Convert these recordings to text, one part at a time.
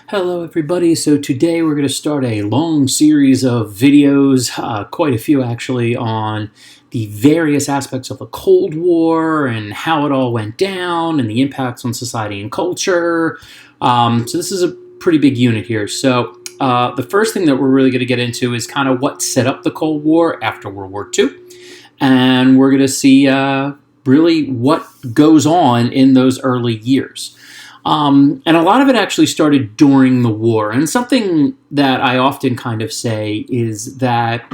Hello everybody, so today we're going to start a long series of videos, quite a few actually, on the various aspects of the Cold War and how it all went down and the impacts on society and culture. So this is a pretty big unit here. So the first thing that we're really going to get into is kind of what set up the Cold War after World War II. And we're going to see really what goes on in those early years. And a lot of it actually started during the war. And something that I often kind of say is that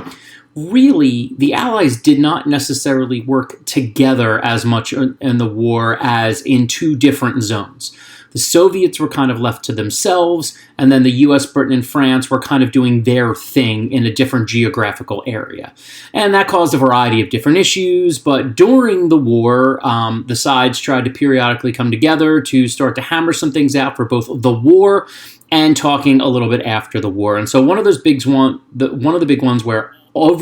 really the Allies did not necessarily work together as much in the war as in two different zones. The Soviets were kind of left to themselves, and then the US, Britain, and France were kind of doing their thing in a different geographical area. And that caused a variety of different issues, but during the war, the sides tried to periodically come together to start to hammer some things out for both the war and talking a little bit after the war. And so one of the big ones where all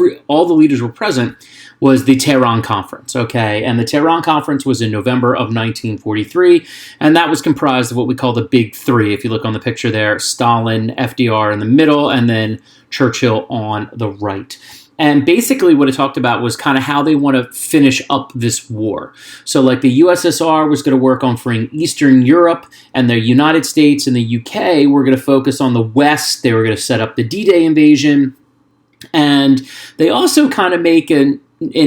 the leaders were present was the Tehran Conference, okay? And the Tehran Conference was in November of 1943, and that was comprised of what we call the Big Three. If you look on the picture there, Stalin, FDR in the middle, and then Churchill on the right. And basically what it talked about was kind of how they want to finish up this war. So like the USSR was going to work on freeing Eastern Europe, and the United States and the UK were going to focus on the West. They were going to set up the D-Day invasion. And they also kind of make an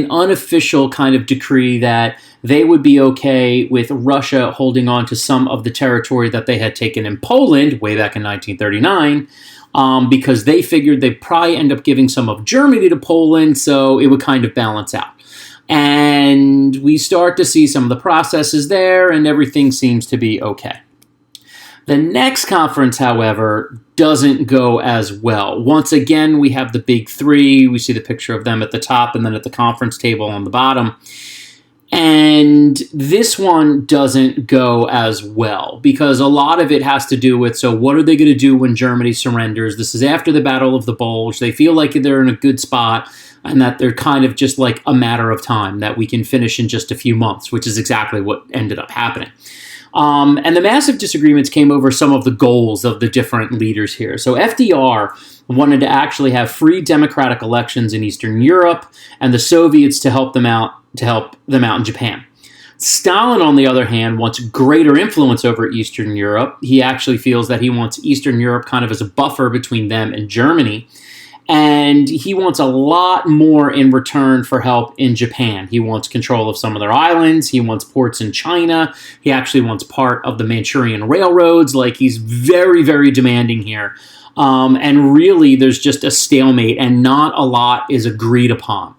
unofficial kind of decree that they would be okay with Russia holding on to some of the territory that they had taken in Poland way back in 1939, because they figured they'd probably end up giving some of Germany to Poland, so it would kind of balance out. And we start to see some of the processes there, and everything seems to be okay. The next conference, however, doesn't go as well. Once again, we have the Big Three. We see the picture of them at the top and then at the conference table on the bottom. And this one doesn't go as well because a lot of it has to do with, so what are they going to do when Germany surrenders? This is after the Battle of the Bulge. They feel like they're in a good spot and that they're kind of just like a matter of time, that we can finish in just a few months, which is exactly what ended up happening. And the massive disagreements came over some of the goals of the different leaders here. So FDR wanted to actually have free democratic elections in Eastern Europe, and the Soviets to help them out in Japan. Stalin, on the other hand, wants greater influence over Eastern Europe. He actually feels that he wants Eastern Europe kind of as a buffer between them and Germany. And he wants a lot more in return for help in Japan. He wants control of some of their islands. He wants ports in China. He actually wants part of the Manchurian railroads. Like, he's very, very demanding here. And really, there's just a stalemate, and not a lot is agreed upon.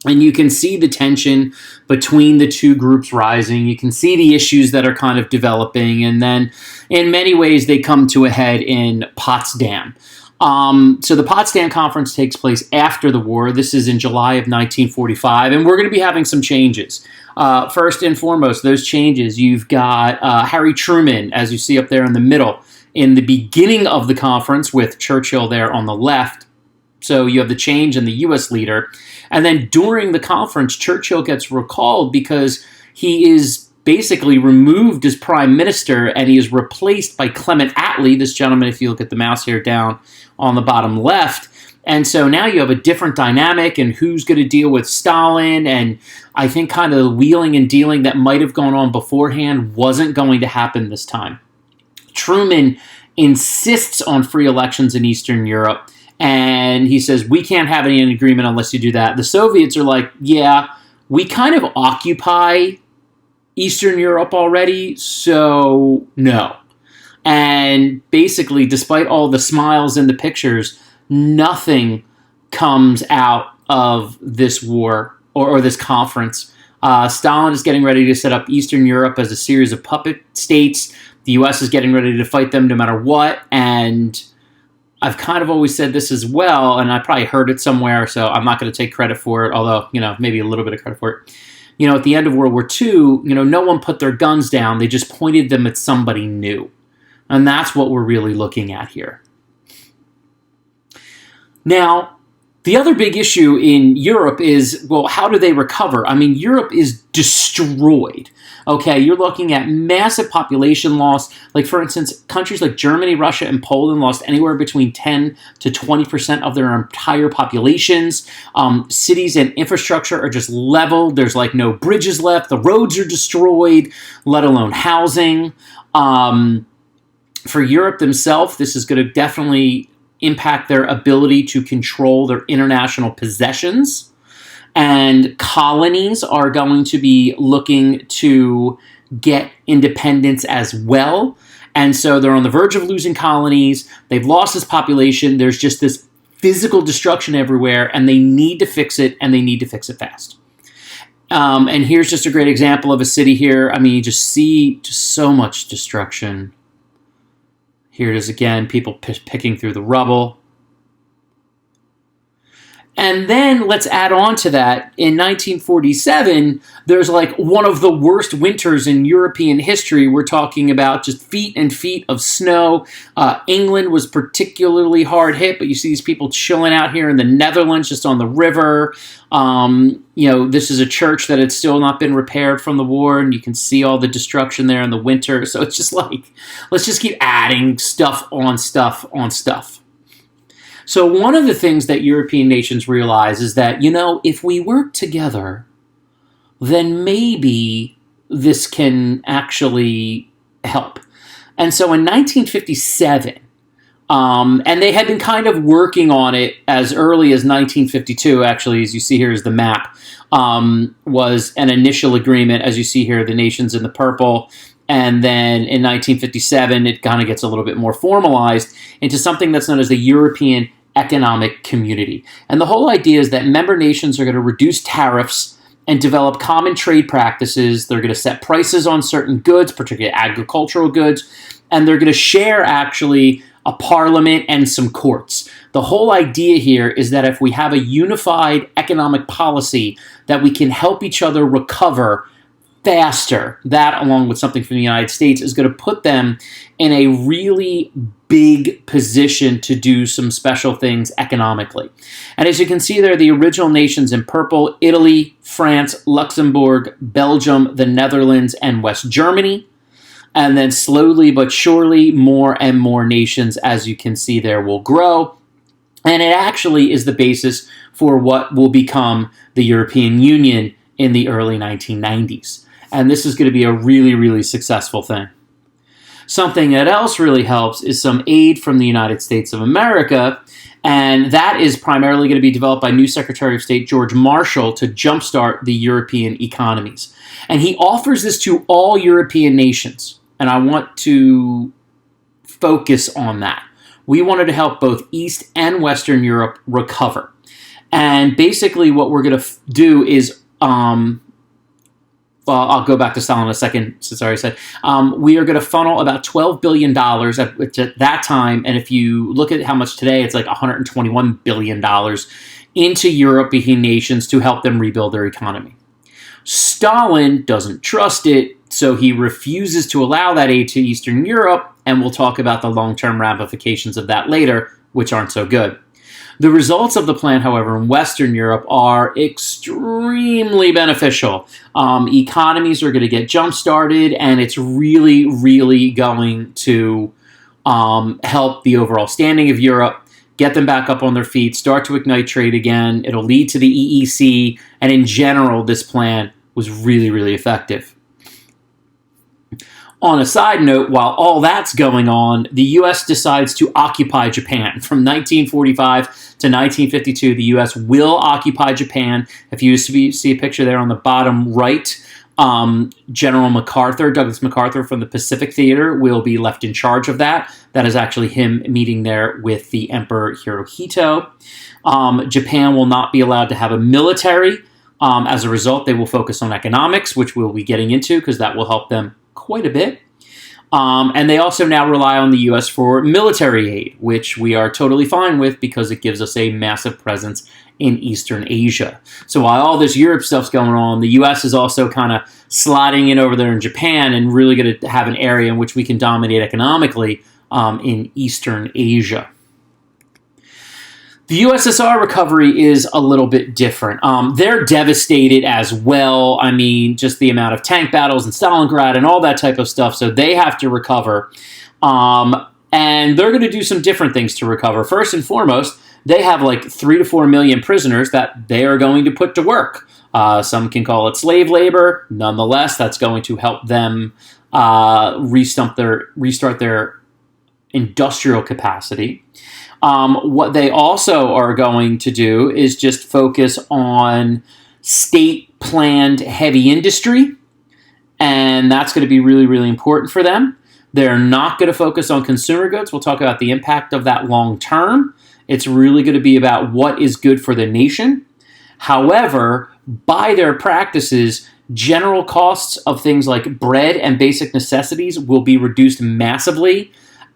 And you can see the tension between the two groups rising. You can see the issues that are kind of developing. And then, in many ways, they come to a head in Potsdam. So the Potsdam Conference takes place after the war. This is in July of 1945, and we're going to be having some changes. First and foremost, those changes, you've got Harry Truman, as you see up there in the middle, in the beginning of the conference with Churchill there on the left. So you have the change in the U.S. leader. And then during the conference, Churchill gets recalled because he is basically removed as prime minister, and he is replaced by Clement Attlee, this gentleman, if you look at the mouse here down on the bottom left. And so now you have a different dynamic and who's going to deal with Stalin, and I think kind of the wheeling and dealing that might have gone on beforehand wasn't going to happen this time. Truman insists on free elections in Eastern Europe, and he says, we can't have any agreement unless you do that. The Soviets are like, yeah, we kind of occupy Eastern Europe already, so no. And basically, despite all the smiles in the pictures, nothing comes out of this war or this conference. Stalin is getting ready to set up Eastern Europe as a series of puppet states. The U.S. is getting ready to fight them no matter what. And I've kind of always said this as well, and I probably heard it somewhere, so I'm not going to take credit for it, although, maybe a little bit of credit for it. At the end of World War II, no one put their guns down. They just pointed them at somebody new. And that's what we're really looking at here. Now, The other big issue in Europe is, well, how do they recover? I mean, Europe is destroyed. Okay, you're looking at massive population loss. Like, for instance, countries like Germany, Russia, and Poland lost anywhere between 10 to 20% of their entire populations. Cities and infrastructure are just leveled. There's like no bridges left. The roads are destroyed, let alone housing. For Europe themselves, this is going to definitely impact their ability to control their international possessions. And colonies are going to be looking to get independence as well. And so they're on the verge of losing colonies. They've lost this population. There's just this physical destruction everywhere, and they need to fix it, and they need to fix it fast. And here's just a great example of a city here. I mean, you just see just so much destruction. Here it is again, people picking through the rubble. And then let's add on to that, in 1947, there's like one of the worst winters in European history. We're talking about just feet and feet of snow. England was particularly hard hit, but you see these people chilling out here in the Netherlands, just on the river. This is a church that had still not been repaired from the war, and you can see all the destruction there in the winter. So it's just like, let's just keep adding stuff on stuff on stuff. So one of the things that European nations realize is that, if we work together, then maybe this can actually help. And so in 1957, and they had been kind of working on it as early as 1952, actually, as you see here is the map, was an initial agreement, as you see here, the nations in the purple. And then in 1957, it kind of gets a little bit more formalized into something that's known as the European Economic Community. And the whole idea is that member nations are going to reduce tariffs and develop common trade practices. They're going to set prices on certain goods, particularly agricultural goods, and they're going to share actually a parliament and some courts. The whole idea here is that if we have a unified economic policy, that we can help each other recover faster. That, along with something from the United States, is going to put them in a really big position to do some special things economically. And as you can see there, the original nations in purple: Italy, France, Luxembourg, Belgium, the Netherlands, and West Germany. And then slowly but surely, more and more nations, as you can see there, will grow. And it actually is the basis for what will become the European Union in the early 1990s. And this is going to be a really, really successful thing. Something that else really helps is some aid from the United States of America, and that is primarily going to be developed by new Secretary of State George Marshall to jumpstart the European economies. And he offers this to all European nations, and I want to focus on that. We wanted to help both East and Western Europe recover. And basically what we're going to do is I'll go back to Stalin in a second, since I already said. We are going to funnel about $12 billion at that time, and if you look at how much today, it's like $121 billion into European nations to help them rebuild their economy. Stalin doesn't trust it, so he refuses to allow that aid to Eastern Europe, and we'll talk about the long-term ramifications of that later, which aren't so good. The results of the plan, however, in Western Europe are extremely beneficial. Economies are going to get jump-started, and it's really, really going to help the overall standing of Europe, get them back up on their feet, start to ignite trade again. It'll lead to the EEC, and in general, this plan was really, really effective. On a side note, while all that's going on, the U.S. decides to occupy Japan. From 1945 to 1952, the U.S. will occupy Japan. If you see a picture there on the bottom right, General MacArthur, Douglas MacArthur from the Pacific Theater, will be left in charge of that. That is actually him meeting there with the Emperor Hirohito. Japan will not be allowed to have a military. As a result, they will focus on economics, which we'll be getting into because that will help them quite a bit. And they also now rely on the U.S. for military aid, which we are totally fine with because it gives us a massive presence in Eastern Asia. So while all this Europe stuff's going on, the U.S. is also kind of sliding in over there in Japan and really going to have an area in which we can dominate economically in Eastern Asia. The USSR recovery is a little bit different. They're devastated as well. I mean, just the amount of tank battles in Stalingrad and all that type of stuff. So they have to recover. And they're going to do some different things to recover. First and foremost, they have like 3 to 4 million prisoners that they are going to put to work. Some can call it slave labor. Nonetheless, that's going to help them restart their industrial capacity. What they also are going to do is just focus on state-planned heavy industry, and that's going to be really, really important for them. They're not going to focus on consumer goods. We'll talk about the impact of that long term. It's really going to be about what is good for the nation. However, by their practices, general costs of things like bread and basic necessities will be reduced massively,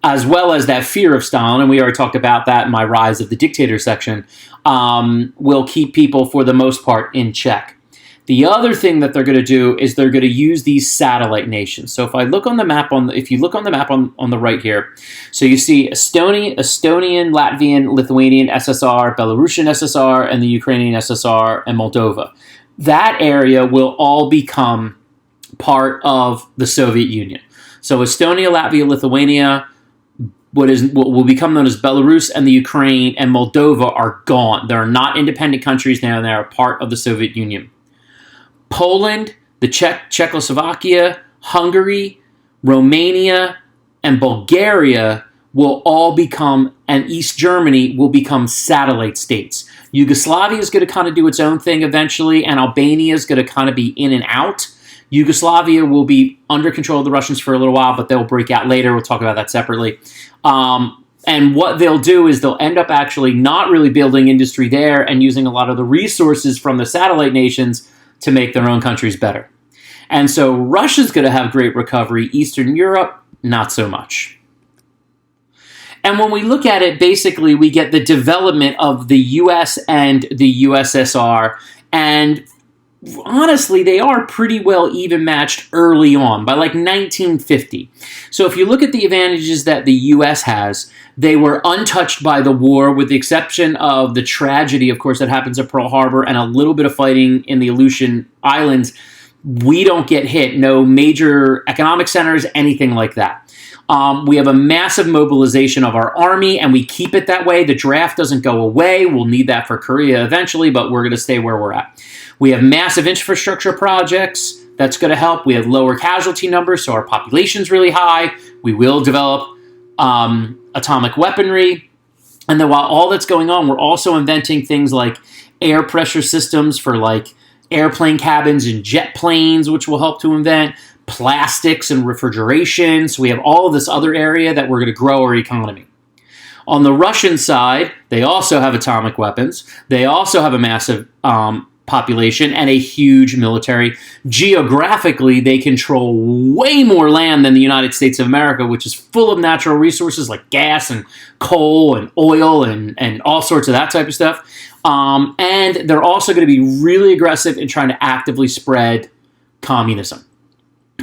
as well as that fear of Stalin, and we already talked about that in my Rise of the Dictator section, will keep people, for the most part, in check. The other thing that they're going to do is they're going to use these satellite nations. So if I look on the map if you look on the map on the right here, so you see Estonian, Latvian, Lithuanian SSR, Belarusian SSR, and the Ukrainian SSR and Moldova. That area will all become part of the Soviet Union. So Estonia, Latvia, Lithuania, what will become known as Belarus, and the Ukraine and Moldova are gone. They're not independent countries now, and they're a part of the Soviet Union. Poland, the Czechoslovakia, Hungary, Romania, and Bulgaria will all become, and East Germany will become satellite states. Yugoslavia is going to kind of do its own thing eventually, and Albania is going to kind of be in and out. Yugoslavia will be under control of the Russians for a little while, but they'll break out later. We'll talk about that separately. And what they'll do is they'll end up actually not really building industry there and using a lot of the resources from the satellite nations to make their own countries better. And so Russia's going to have great recovery. Eastern Europe, not so much. And when we look at it, basically we get the development of the US and the USSR, and honestly, they are pretty well even matched early on, by like 1950. So if you look at the advantages that the U.S. has, they were untouched by the war, with the exception of the tragedy, of course, that happens at Pearl Harbor and a little bit of fighting in the Aleutian Islands. We don't get hit. No major economic centers, anything like that. We have a massive mobilization of our army, and we keep it that way. The draft doesn't go away. We'll need that for Korea eventually, but we're going to stay where we're at. We have massive infrastructure projects. That's going to help. We have lower casualty numbers, so our population's really high. We will develop atomic weaponry. And then while all that's going on, we're also inventing things like air pressure systems for like airplane cabins and jet planes, which will help to invent plastics and refrigeration. So we have all of this other area that we're going to grow our economy. On the Russian side, they also have atomic weapons. They also have a massive population and a huge military. Geographically, they control way more land than the United States of America, which is full of natural resources like gas and coal and oil and all sorts of that type of stuff. And they're also going to be really aggressive in trying to actively spread communism.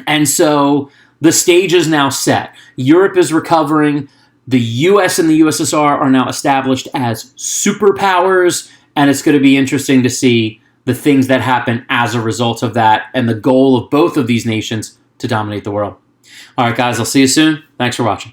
And so the stage is now set. Europe is recovering. The US and the USSR are now established as superpowers, and it's going to be interesting to see the things that happen as a result of that and the goal of both of these nations to dominate the world. All right, guys, I'll see you soon. Thanks for watching.